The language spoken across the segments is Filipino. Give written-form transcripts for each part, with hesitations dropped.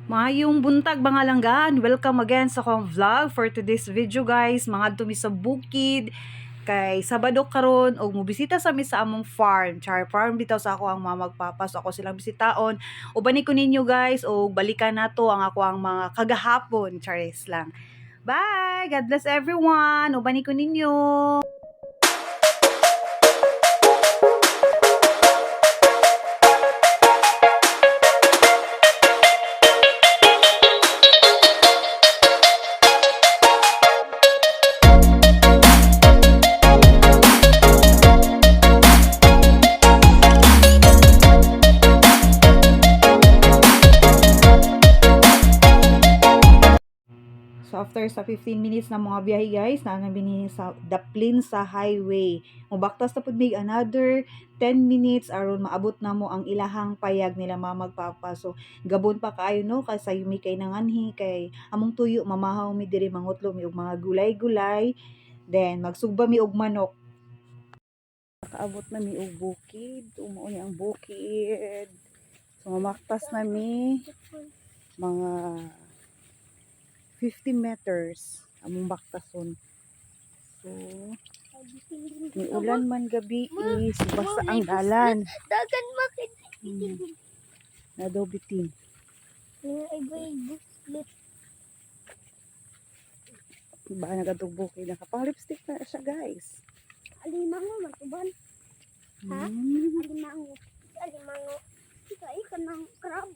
Maayong buntag mga langgan. Welcome again sa akong vlog for today's video guys. Mga dumi sa bukid kay Sabado karon og mobisita sa mi sa among farm. Char farm bitaw sa ako ang mga magpapas ako silang bisitaon. Ubani ko ninyo guys og balikan nato ang ako ang mga kagahapon. Charis lang. Bye. God bless everyone. Ubani ko ninyo. So after sa 15 minutes na mga biyahe guys, na namin sa Daplin sa highway. Mubaktas na pud mig another 10 minutes aron maabot na mo ang ilahang payag nila magpapa. So gabon pa kaayo no kay sa yumi kay nanganhi kay among tuyo mamahaw mi diri mangutlo mi og mga gulay-gulay. Then magsugba mi og manok. Kaabot na mi og bukid, umuo ni ang bukid. So mamaktas na mi mga 50 meters among baktason. So, may ulan man gabi is basta ang dalan. Dagan makit. Nadaw bitin. Ba nagadugbo kay nakapang-lipstick na siya guys. Alimango matuban. Ha? Alimango. Alimango. Ikay ka ng crab.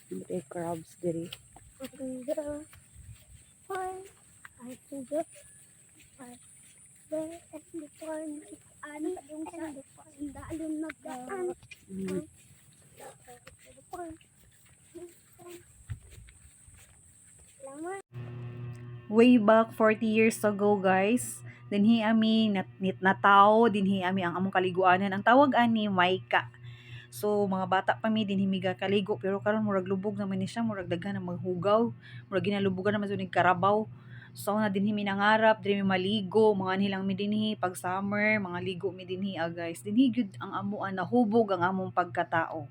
May crabs diri. Aganda. Hi. I can just. There at the farm. Ano yung sa dalim na daan. Way back 40 years ago guys, dinhi ami natao dinhi ami ang among kaliguanan. Ang tawag ani Maika. So mga bata pa mi dinhi mi kaligo pero karon murag lubog naman ni siya, murag daghan na maghugaw, murag ginalubugan naman ni karabaw. So na dinhi mi nangarap diri mi maligo, mga nilang mi dinhi pag summer, mga ligo mi dinhi guys. Dinhi gyud ang amuan nahubog ang among pagkatao.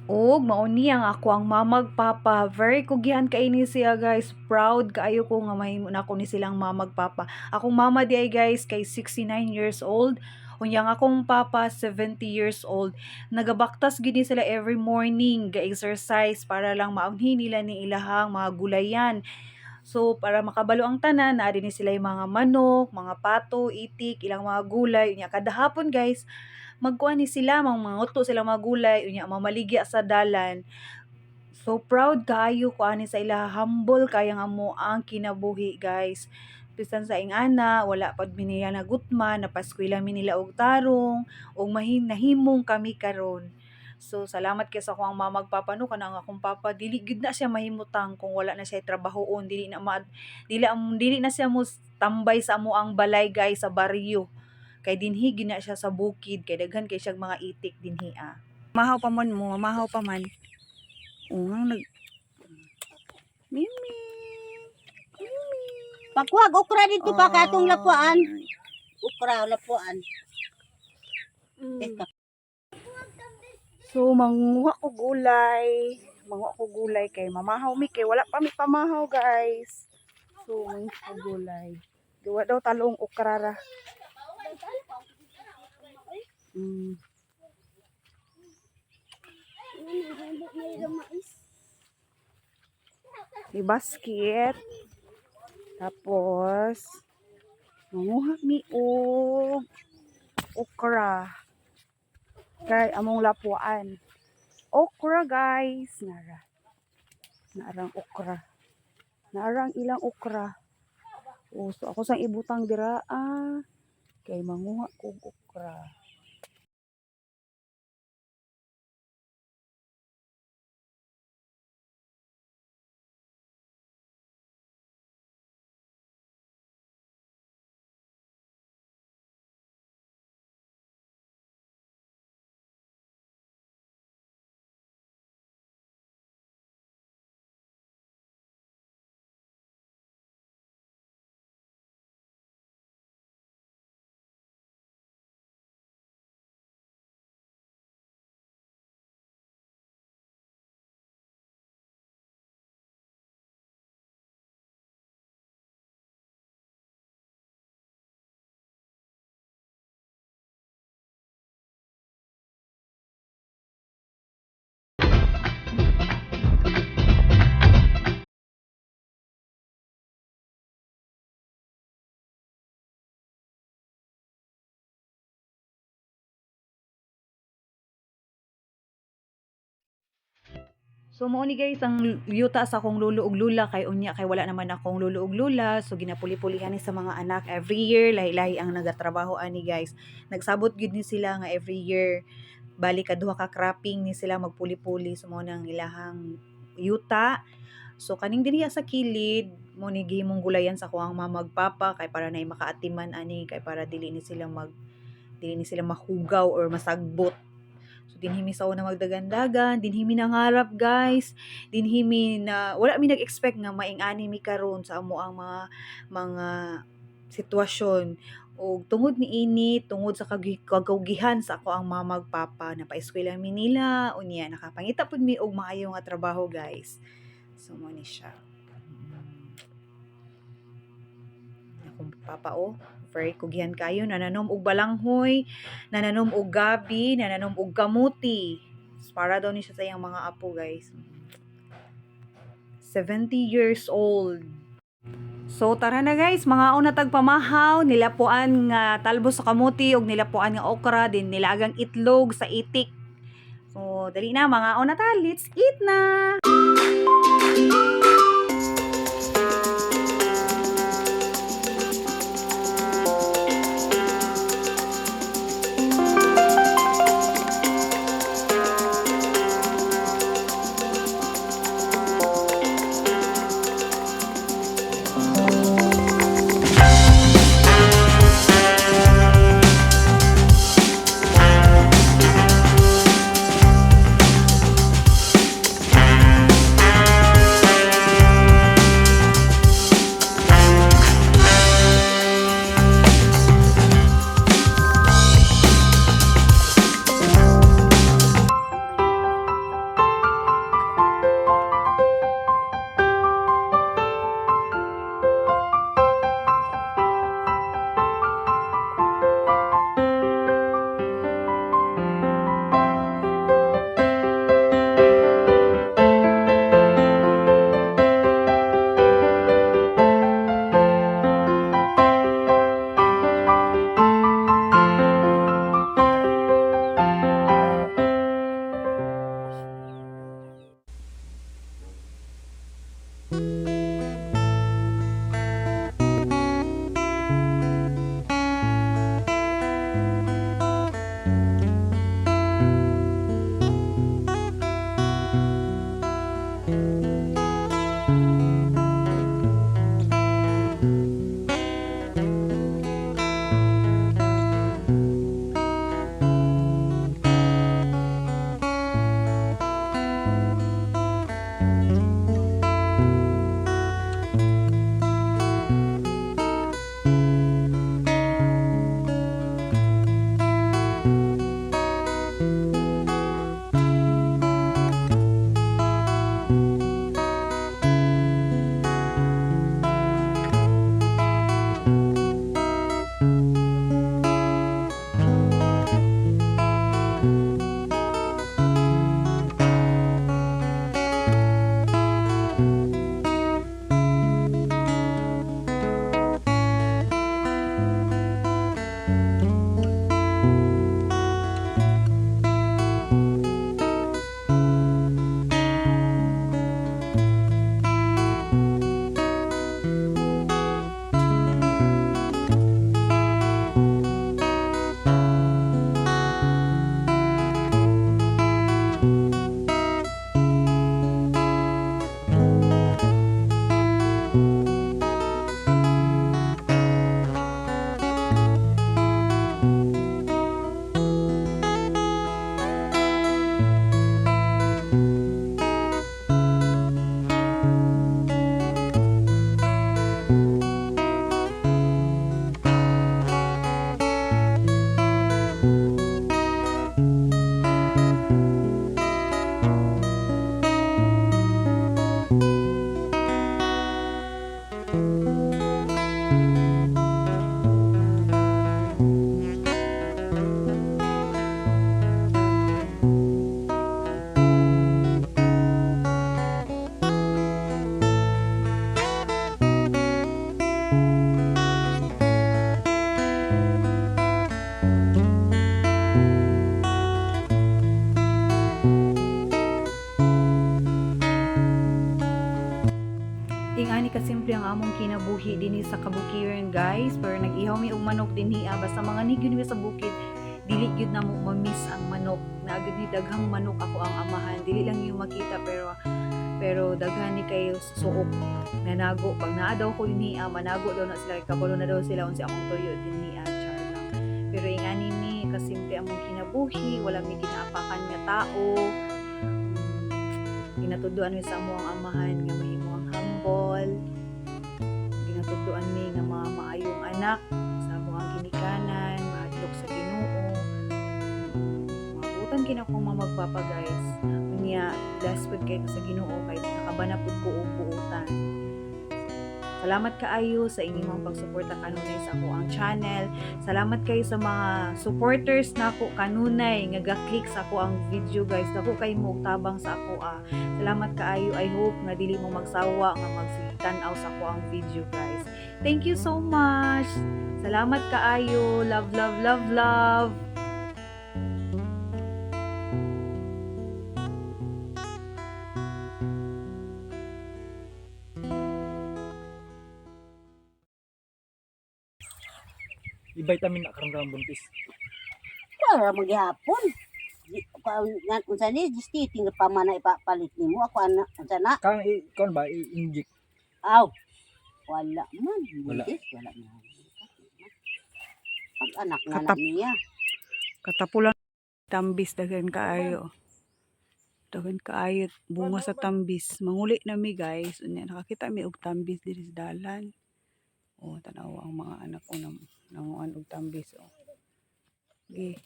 Og mao ni ang ako ang mamag papa. Very kugihan kaini siya guys. Proud kaayo ko nga mahimo na ko ni silang mamag papa. Akong mama di ay guys kay 69 years old. Unyang akong papa 70 years old. Nagabaktas gid sila every morning ga-exercise para lang maunhi nila ni ilahang mga gulayan. So para makabalo ang tanan, naa din sila yung mga manok, mga pato, itik, ilang mga gulay. Unya kada hapon guys, magkuan ni sila manguto sila mga gulay unya mamaligya sa dalan. So proud kaayo ko ani sa ila, humble kayang amo ang kinabuhi guys. Bisan sa ingana wala pad mi nila nagutman, napaskwela mi nila og tarong og nahimong kami karon. So salamat kay sa akong mama magpapano kanang akong papa dili gid na siya mahimutang kung wala na siya trabahoon, dili na siya mo tambay sa amo ang balay guys sa baryo. Kay dinhi gina siya sa bukid kay daghan kay siyang mga itik dinhi Mahaw pa man mo, mahaw pa man. Ungang Mimi. Mimi. Pagkuhag okra dito pa katong lapuan. Ay. Okra lapuan. So manguha ko gulay. Manguha ko gulay kay mamahaw mi kay wala pa mi pamahaw guys. So manguha ko gulay. Duwa daw talong okra ra. May basket. Tapos manguha mi og okra. Kay among lapuan. Okra guys. Narang okra. Narang ilang okra. So ako sang ibutang dira kay manguha ko okra. So mao ni guys ang yuta sa akong lolo ug lula kay unya kay wala naman akong lolo ug lula, so ginapuli-pulihan ni sa mga anak every year, lahi-lahi ang nagatrabaho ani guys. Nagsabot gyud ni sila nga every year balik kaduha ka cropping ni sila magpuli-puli, so mao nang ilahang yuta. So kaning diriya sa kilid mo ni gihimong gulayan sa kuang mama ug papa kay para nay makaatiman ani, kay para dili ni sila mahugaw or masagbot. So dinhi mi sa una magdagan-dagan, dinhi mi nangarap guys, dinhi mi na wala mi nag-expect nga maing-ani mi karon sa amo ang mga sitwasyon. O tungod niini, tungod sa kagawgihan sa ako ang mama ug papa, napaeskwela mi nila, unya nakapangita pud mi og maayo nga trabaho guys. So mo ni siya. Akong papa very kugihan kayo, nananom og balanghoy, nananom og gabi, nananom og kamuti. Para daw ni siya sa iyang mga apo guys. 70 years old. So tara na guys, mga una tagpamahaw, nilapuan nga talbos sa kamuti ug nilapuan nga okra, din nilagang itlog sa itik. So dali na mga una ta, let's eat na. among kinabuhi dinhi sa kabukiran guys, pero nag-ihaw mi og manok dinhi basta mga nigyon mi sa bukid dili gyud na mo ma-miss ang manok. Naagad ni daghang manok ako ang amahan, dili lang yung makita pero daghan ni kayo suok nanago pag naa daw ko dinhi manago daw na sila kay kabalo na daw sila unsa akong tuyo dinhi char lang. Pero ingani mi kasimple among kinabuhi, wala mi ginaapakan nga tao. Ginatuduan mi sa among amahan nga mahimo ang humble. Ginatuduan mi nga mga maayong anak sa among ginikanan, mahadlok sa Ginoo. Mabutan kina ko magpapa guys. Unya blessed pud kay sa Ginoo kay nakabana pud ko og buotan. Salamat kaayo sa inyong pagsuporta kanunay sa ako ang channel. Salamat kayo sa mga supporters na ako kanunay nga ga-click sa ako ang video guys. Dako kay mo tabang sa ako Salamat kaayo. I hope nga dili mo magsawa nga magsitan-aw sa ako ang video guys. Thank you so much. Salamat kaayo. Love, love, love, love. I-vitamin na karang buntis. Para magyapon. Ngan unsa ni gisti tinggal pamana ipapalit nimo ako ana unsa na? Kang kon ba i-inject. Aw. Wala man. Wala. Wala na. Pag anak na Katap- niya. Katapulan tambis daghan kaayo. Daghan kaayo bunga sa tambis. Manguli na mi guys. Unya nakakita mi og tambis diri sa dalan. Oh, tanaw ang mga anak ko nanguan og tambis oh. Gi.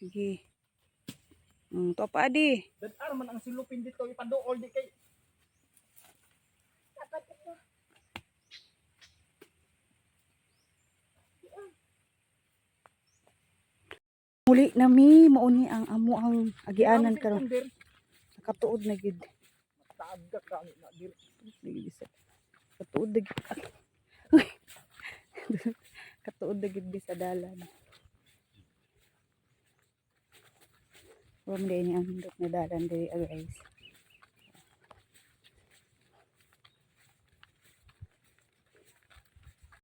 Gi. To pa di. Dan man ang silupin dito ipaduol di kay. Muli na mi mauni ang amo ang agianan karon. Nakatuod na gid. Taagak kami na dir. Katuod na gid. Katuod na gid sa dalan. Wala mo din ang hindot na dalan diri guys.